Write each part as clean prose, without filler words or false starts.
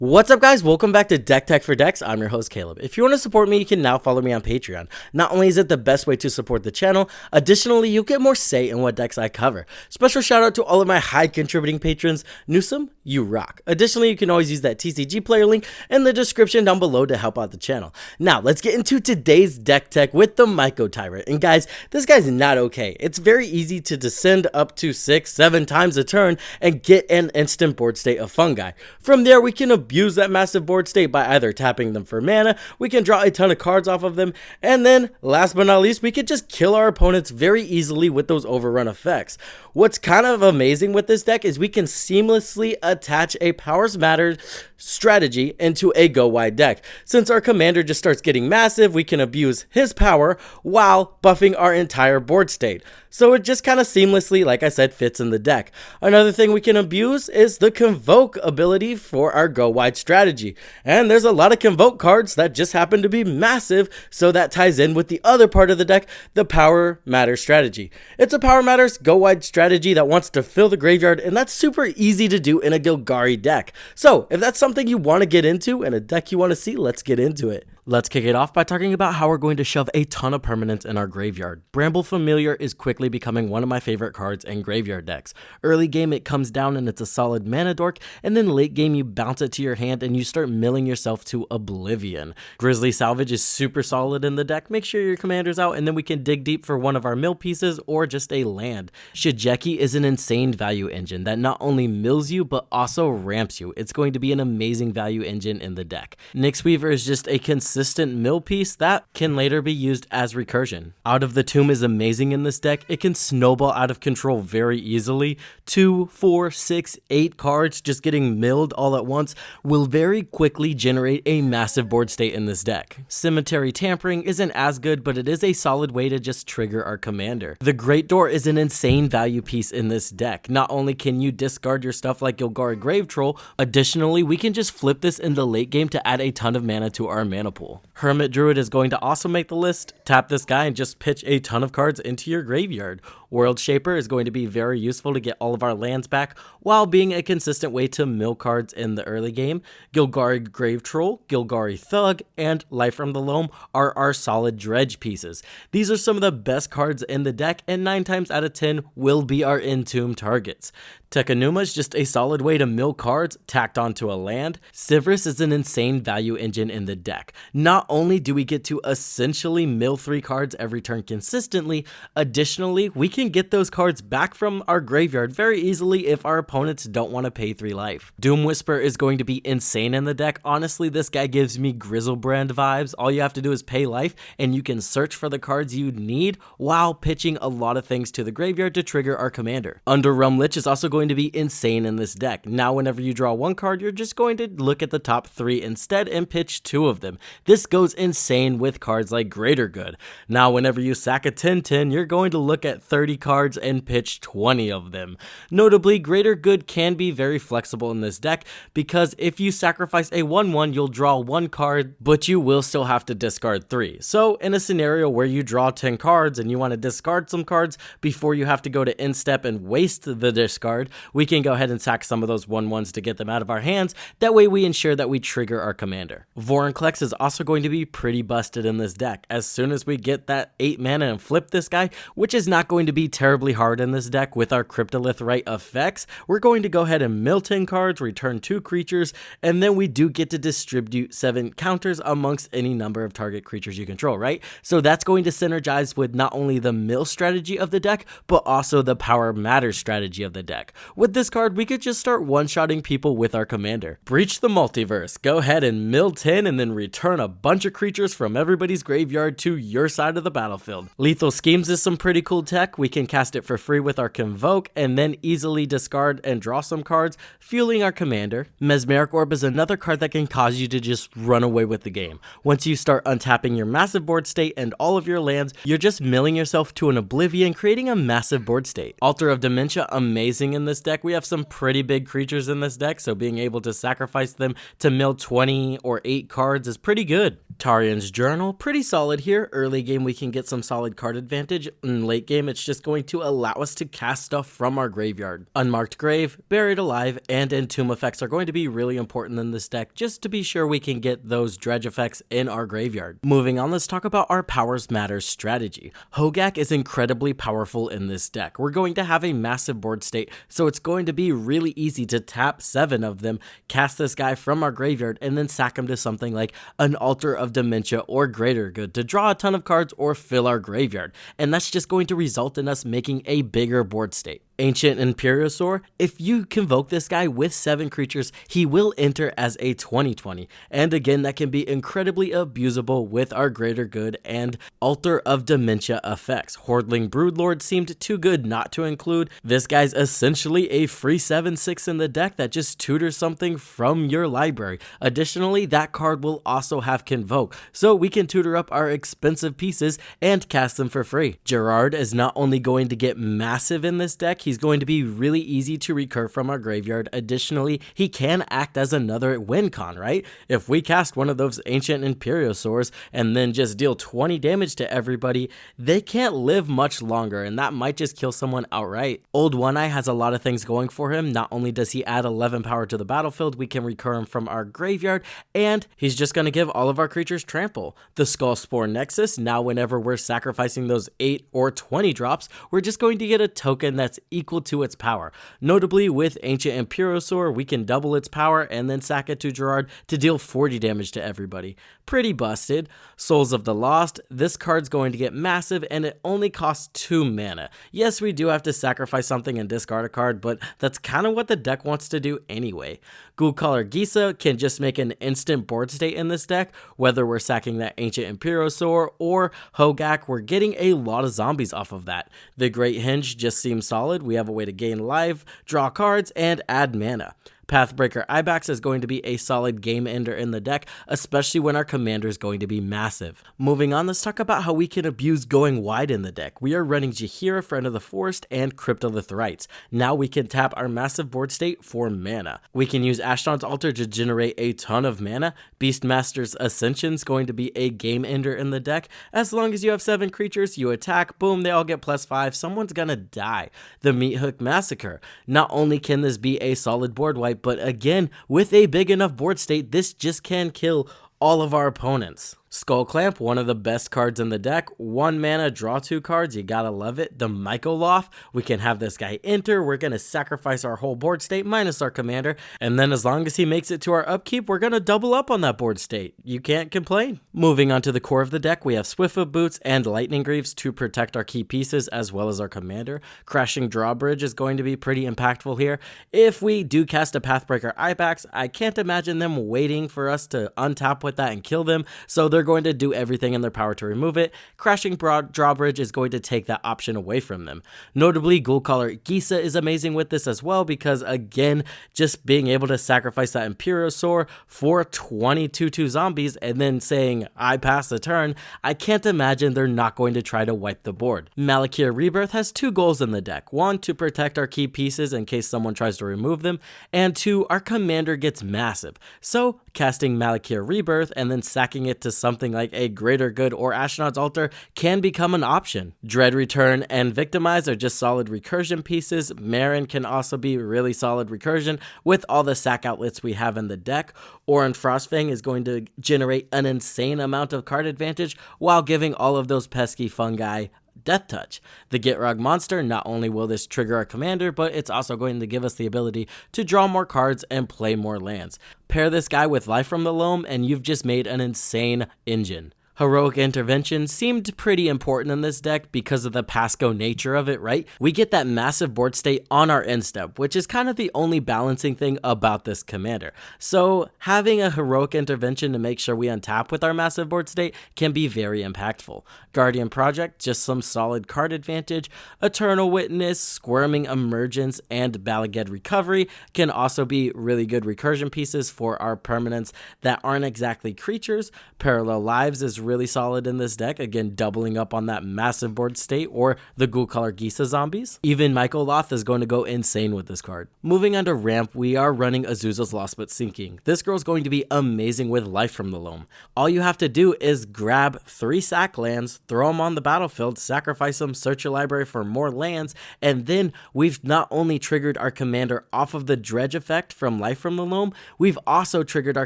What's up guys, welcome back to Deck Tech for Decks. I'm your host Caleb. If you want to support me, you can now follow me on Patreon. Not only is it the best way to support the channel, additionally you'll get more say in what decks I cover. Special shout out to all of my high contributing patrons. Newsome, you rock. Additionally, you can always use that TCGplayer link in the description down below to help out the channel. Now let's get into today's Deck Tech with the Mycotyrant. And guys, this guy's not okay. It's very easy to descend up to 6-7 times a turn and get an instant board state of fungi. From there we can abuse that massive board state by either tapping them for mana, we can draw a ton of cards off of them, and then last but not least we could just kill our opponents very easily with those overrun effects. What's kind of amazing with this deck is we can seamlessly attach a Powers Matter strategy into a go wide deck. Since our commander just starts getting massive, we can abuse his power while buffing our entire board state. So it just kind of seamlessly, like I said, fits in the deck. Another thing we can abuse is the Convoke ability for our go wide strategy. And there's a lot of Convoke cards that just happen to be massive, so that ties in with the other part of the deck, the Power Matter strategy. It's a Power Matters go wide strategy that wants to fill the graveyard, and that's super easy to do in a Golgari deck. So if that's something you want to get into and a deck you want to see, let's get into it. Let's kick it off by talking about how we're going to shove a ton of permanents in our graveyard. Bramble Familiar is quickly becoming one of my favorite cards in graveyard decks. Early game it comes down and it's a solid mana dork, and then late game you bounce it to your hand and you start milling yourself to oblivion. Grizzly Salvage is super solid in the deck. Make sure your commander's out and then we can dig deep for one of our mill pieces or just a land. Shigeki is an insane value engine that not only mills you but also ramps you. It's going to be an amazing value engine in the deck. Nyx Weaver is just a consistent mill piece that can later be used as recursion. Out of the Tomb is amazing in this deck. It can snowball out of control very easily. 2, 4, 6, 8 cards just getting milled all at once will very quickly generate a massive board state in this deck. Cemetery Tampering isn't as good, but it is a solid way to just trigger our commander. The Great Door is an insane value piece in this deck. Not only can you discard your stuff like Golgari Grave Troll, additionally we can just flip this in the late game to add a ton of mana to our mana pool. Hermit Druid is going to also make the list. Tap this guy and just pitch a ton of cards into your graveyard. World Shaper is going to be very useful to get all of our lands back while being a consistent way to mill cards in the early game. Golgari Grave Troll, Golgari Thug, and Life from the Loam are our solid dredge pieces. These are some of the best cards in the deck and 9 times out of 10 will be our Entomb targets. Tekanuma is just a solid way to mill cards tacked onto a land. Sivrus is an insane value engine in the deck. Not only do we get to essentially mill 3 cards every turn consistently, additionally we can get those cards back from our graveyard very easily if our opponents don't want to pay 3 life. Doom Whisper is going to be insane in the deck. Honestly, this guy gives me Grizzlebrand vibes. All you have to do is pay life and you can search for the cards you need while pitching a lot of things to the graveyard to trigger our commander. Underrealm Lich is also going to be insane in this deck. Now whenever you draw 1 card, you're just going to look at the top 3 instead and pitch 2 of them. This goes insane with cards like Greater Good. Now whenever you sack a 10-10, you're going to look at 30 cards and pitch 20 of them. Notably, Greater Good can be very flexible in this deck because if you sacrifice a 1-1, you'll draw 1 card, but you will still have to discard 3. So in a scenario where you draw 10 cards and you want to discard some cards before you have to go to end step and waste the discard, we can go ahead and sack some of those 1-1s to get them out of our hands. That way we ensure that we trigger our commander. Vorinclex is also going to be pretty busted in this deck. As soon as we get that 8 mana and flip this guy, which is not going to be terribly hard in this deck with our Cryptolith Rite effects, we're going to go ahead and mill 10 cards, return 2 creatures, and then we do get to distribute 7 counters amongst any number of target creatures you control, right? So that's going to synergize with not only the mill strategy of the deck, but also the Power Matter strategy of the deck. With this card, we could just start one-shotting people with our commander. Breach the Multiverse. Go ahead and mill 10 and then return a bunch of creatures from everybody's graveyard to your side of the battlefield. Lethal Schemes is some pretty cool tech. We can cast it for free with our Convoke and then easily discard and draw some cards, fueling our commander. Mesmeric Orb is another card that can cause you to just run away with the game. Once you start untapping your massive board state and all of your lands, you're just milling yourself to an oblivion, creating a massive board state. Altar of Dementia, amazing in this deck. We have some pretty big creatures in this deck, so being able to sacrifice them to mill 20 or 8 cards is pretty good. Tarian's Journal, pretty solid here. Early game we can get some solid card advantage. In late game it's just just going to allow us to cast stuff from our graveyard. Unmarked Grave, Buried Alive, and Entomb effects are going to be really important in this deck just to be sure we can get those dredge effects in our graveyard. Moving on, let's talk about our Powers Matters strategy. Hogak is incredibly powerful in this deck. We're going to have a massive board state, so it's going to be really easy to tap 7 of them, cast this guy from our graveyard, and then sack him to something like an Altar of Dementia or Greater Good to draw a ton of cards or fill our graveyard. And that's just going to result in us making a bigger board state. Ancient Imperiosaur, if you convoke this guy with 7 creatures, he will enter as a 20/20. And again, that can be incredibly abusable with our Greater Good and Altar of Dementia effects. Hordling Broodlord seemed too good not to include. This guy's essentially a free 7/6 in the deck that just tutors something from your library. Additionally, that card will also have Convoke, so we can tutor up our expensive pieces and cast them for free. Gerard is not only going to get massive in this deck, he's going to be really easy to recur from our graveyard. Additionally, he can act as another win con, right? If we cast one of those Ancient Imperiosaurs and then just deal 20 damage to everybody, they can't live much longer, and that might just kill someone outright. Old One Eye has a lot of things going for him. Not only does he add 11 power to the battlefield, we can recur him from our graveyard, and he's just going to give all of our creatures trample. The Skullspore Nexus, now whenever we're sacrificing those 8 or 20 drops, we're just going to get a token that's equal to its power. Notably, with Ancient Imperiosaur, we can double its power and then sack it to Gerard to deal 40 damage to everybody. Pretty busted. Souls of the Lost, this card's going to get massive and it only costs 2 mana. Yes, we do have to sacrifice something and discard a card, but that's kind of what the deck wants to do anyway. Ghoulcaller Gisa can just make an instant board state in this deck. Whether we're sacking that Ancient Imperiosaur or Hogak, we're getting a lot of zombies off of that. The Great Hinge just seems solid. We have a way to gain life, draw cards, and add mana. Pathbreaker Ibex is going to be a solid game ender in the deck, especially when our commander is going to be massive. Moving on, let's talk about how we can abuse going wide in the deck. We are running Jaheira, Friend of the Forest, and Cryptolith Rites. Now we can tap our massive board state for mana. We can use Ashnod's Altar to generate a ton of mana. Beastmaster's Ascension is going to be a game ender in the deck. As long as you have 7 creatures, you attack, boom, they all get +5, someone's gonna die. The Meathook Massacre. Not only can this be a solid board wipe, but again, with a big enough board state, this just can kill all of our opponents. Skullclamp, one of the best cards in the deck. 1 mana, draw 2 cards, you gotta love it. The Mycoloth, we can have this guy enter, we're gonna sacrifice our whole board state minus our commander, and then as long as he makes it to our upkeep, we're gonna double up on that board state. You can't complain. Moving on to the core of the deck, we have Swiftfoot Boots and Lightning Greaves to protect our key pieces as well as our commander. Crashing Drawbridge is going to be pretty impactful here. If we do cast a Pathbreaker Ibex, I can't imagine them waiting for us to untap with that and kill them, so they're going to do everything in their power to remove it. Crashing Drawbridge is going to take that option away from them. Notably, Ghoulcaller Gisa is amazing with this as well because, again, just being able to sacrifice that Imperiosaur for 22 zombies and then saying, I pass the turn, I can't imagine they're not going to try to wipe the board. Malakir Rebirth has 2 goals in the deck. 1, to protect our key pieces in case someone tries to remove them, and 2, our commander gets massive. So, casting Malakir Rebirth and then sacking it to something like a Greater Good or Ashnod's Altar can become an option. Dread Return and Victimize are just solid recursion pieces. Marin can also be really solid recursion with all the sack outlets we have in the deck. Oran Frostfang is going to generate an insane amount of card advantage while giving all of those pesky fungi Death Touch. The Gitrog Monster, not only will this trigger our commander, but it's also going to give us the ability to draw more cards and play more lands. Pair this guy with Life from the Loam and you've just made an insane engine. Heroic Intervention seemed pretty important in this deck because of the pass-go nature of it, right? We get that massive board state on our end step, which is kind of the only balancing thing about this commander. So having a Heroic Intervention to make sure we untap with our massive board state can be very impactful. Guardian Project, just some solid card advantage. Eternal Witness, Squirming Emergence, and Balaged Recovery can also be really good recursion pieces for our permanents that aren't exactly creatures. Parallel Lives is really solid in this deck, again doubling up on that massive board state or the Ghoul Color Gisa zombies. Even Mycotyrant is going to go insane with this card. Moving on to ramp, we are running Azusa's Lost But Sinking. This girl's going to be amazing with Life from the Loam. All you have to do is grab 3 sack lands, throw them on the battlefield, sacrifice them, search your library for more lands, and then we've not only triggered our commander off of the dredge effect from Life from the Loam, we've also triggered our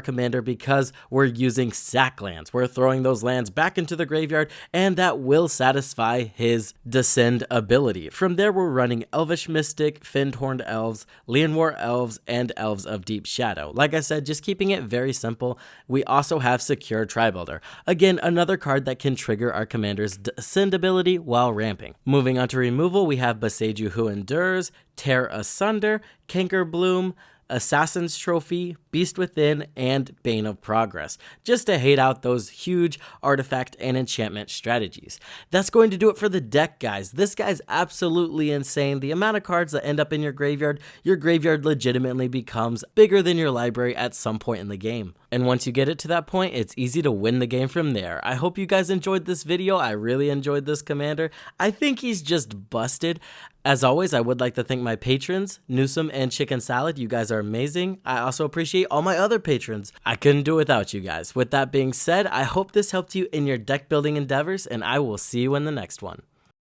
commander because we're using sack lands. We're throwing those lands back into the graveyard, and that will satisfy his Descend ability. From there, we're running Elvish Mystic, Finned Horned Elves, Leonwar Elves, and Elves of Deep Shadow. Like I said, just keeping it very simple. We also have Secure Tribuilder. Again, another card that can trigger our commander's Descend ability while ramping. Moving on to removal, we have Boseiju Who Endures, Tear Asunder, Canker Bloom, Assassin's Trophy, Beast Within, and Bane of Progress, just to hate out those huge artifact and enchantment strategies. That's going to do it for the deck, guys. This guy's absolutely insane. The amount of cards that end up in your graveyard legitimately becomes bigger than your library at some point in the game. And once you get it to that point, it's easy to win the game from there. I hope you guys enjoyed this video. I really enjoyed this commander. I think he's just busted. As always, I would like to thank my patrons, Newsome and Chicken Salad. You guys are amazing. I also appreciate all my other patrons. I couldn't do it without you guys. With that being said, I hope this helped you in your deck building endeavors, and I will see you in the next one.